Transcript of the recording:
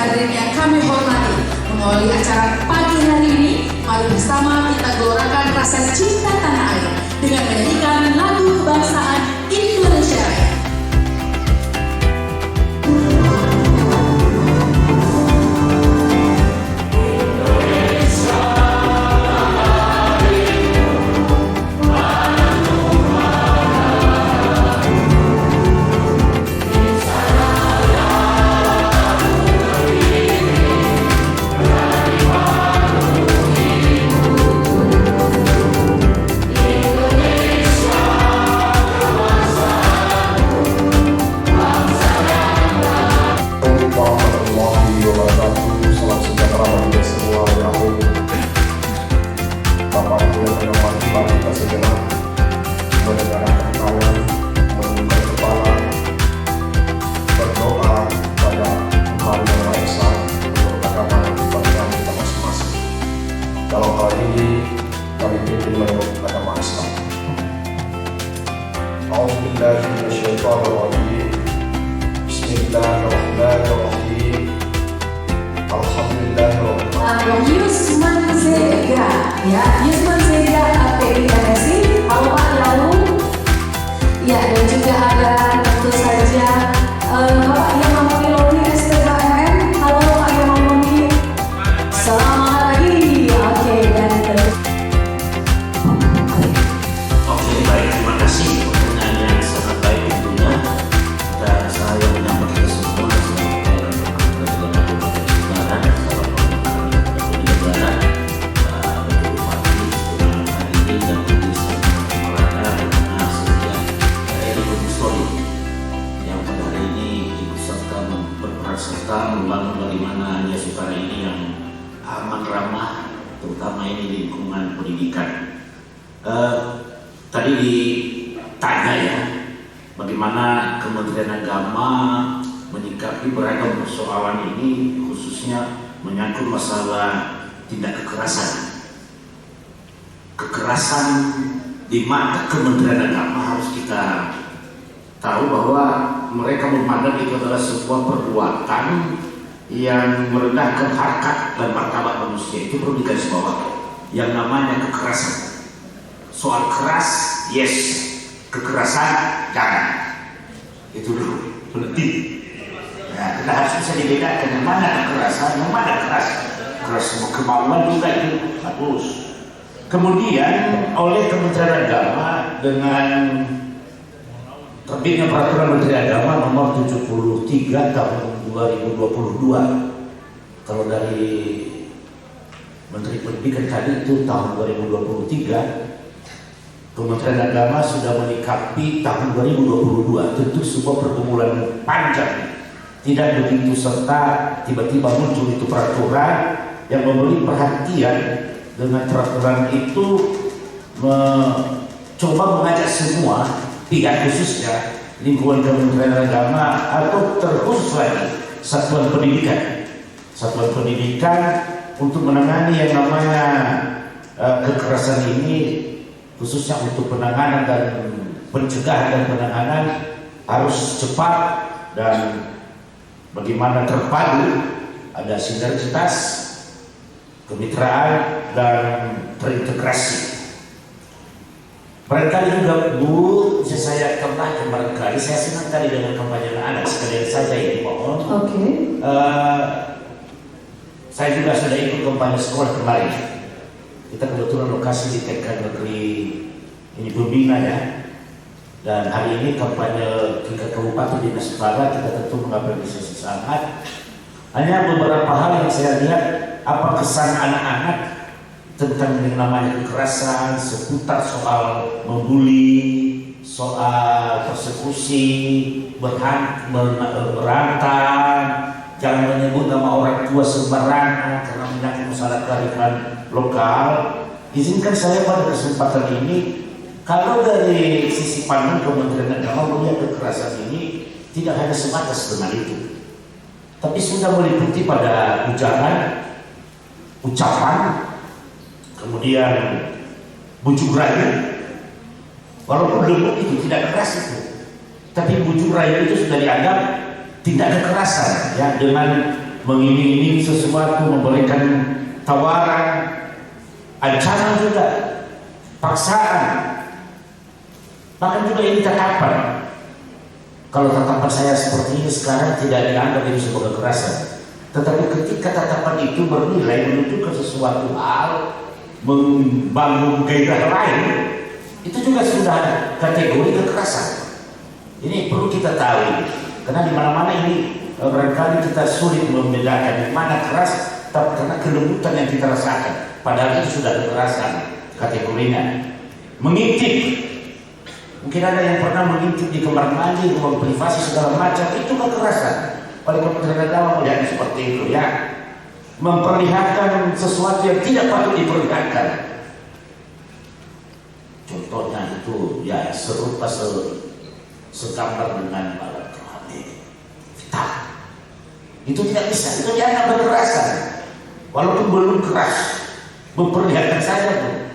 hadirin yang kami hormati, mengawali acara pagi hari ini, mari bersama kita gelorakan rasa cinta tanah air dengan menyanyikan lagu kebangsaan Indonesia Raya. Dalam hal ini kami pimpin menurut agama Islam. A'udzubillahi minasyaitonirrajim. Bismillahirrahmanirrahim. Alhamdulillahirabbil alamin. Yusman Zega, ya Yusman Zega APINSI, halo Pak Lalu. Ya, dan juga ada tentu saja Bapak yang memiliki STKMM. Halo Pak yang memiliki. Selamat pagi. Oke, dan Oke, baik, terima kasih pertanyaan yang sangat baik tentunya, dan saya menyambut kita semua serta membangun bagaimana Nias Utara ini yang aman ramah, terutama ini di lingkungan pendidikan. Tadi ditanya ya, bagaimana Kementerian Agama menyikapi beragam persoalan ini, khususnya menyangkut masalah tindak kekerasan. Kekerasan di mata Kementerian Agama harus kita tahu bahwa mereka memandang itu adalah sebuah perbuatan yang merendahkan harkat dan martabat manusia. Itu perlu digarisbawahi. Yang namanya kekerasan. Soal keras, yes. Kekerasan, jangan. Itu dulu, penting. Nah, kita harus bisa dibedakan yang mana kekerasan, yang mana keras. Keras semua kemauan juga itu bagus. Kemudian oleh Kementerian Agama dengan terbitnya Peraturan Menteri Agama nomor 73 tahun 2022. Kalau dari Menteri Pendidikan tadi itu tahun 2023, Kementerian Agama sudah menyikapi tahun 2022. Tentu sebuah pergumulan panjang. Tidak begitu serta tiba-tiba muncul itu peraturan yang memberi perhatian. Dengan peraturan itu mencoba mengajak semua pihak, khususnya lingkungan Kementerian Agama atau terkhusus lagi satuan pendidikan untuk menangani yang namanya kekerasan ini, khususnya untuk penanganan dan pencegahan dan penanganan harus cepat dan bagaimana terpadu, ada sinergitas, kemitraan dan terintegrasi. Barangkali juga Bu, bisa saya tambahkan barangkali, saya senang tadi dengan kampanye anak sekalian saja ini mohon. oke. Saya juga sudah ikut kampanye sekolah kemarin. Kita kebetulan lokasi di TK Negeri ini Pembina ya. Dan hari ini kampanye tingkat kabupaten Dinas Utara, kita tentu mengapresiasi sangat. Hanya beberapa hal yang saya lihat, apa kesan anak-anak tentang yang namanya kekerasan, seputar soal membuli, soal persekusi, berantam, jangan menyebut nama orang tua sembarangan karena menyangkut masalah kearifan lokal. Izinkan saya pada kesempatan ini, kalau dari sisi pandang Kementerian Agama melihat kekerasan ini tidak hanya sebatas dengan itu, tapi sudah meliputi pada ucapan, kemudian bujuk rayu. Walaupun lembut itu tidak keras itu, tapi bujuk rayu itu sudah dianggap tindak kekerasan ya, dengan mengiming-iming sesuatu, memberikan tawaran, ancaman juga, paksaan, bahkan juga ini tatapan. Kalau tatapan saya seperti ini sekarang tidak dianggap itu sebagai kekerasan, tetapi ketika tatapan itu bernilai menunjukkan sesuatu hal, membangun gairah lain, itu juga sudah kategori kekerasan. Ini perlu kita tahu, karena di mana-mana ini barangkali kita sulit membedakan mana keras, tapi karena kelembutan yang kita rasakan, padahal itu sudah kekerasan kategorinya. Mengintip, mungkin ada yang pernah mengintip di kamar mandi, ruang privasi segala macam, itu kekerasan. Oleh Kementerian Agama melihat seperti itu, ya, memperlihatkan sesuatu yang tidak patut diperlihatkan. Contohnya itu, ya, serupa segambar dengan alat kelamin. Itu tidak bisa, itu dianggap kekerasan. Walaupun belum keras, memperlihatkan saja tuh.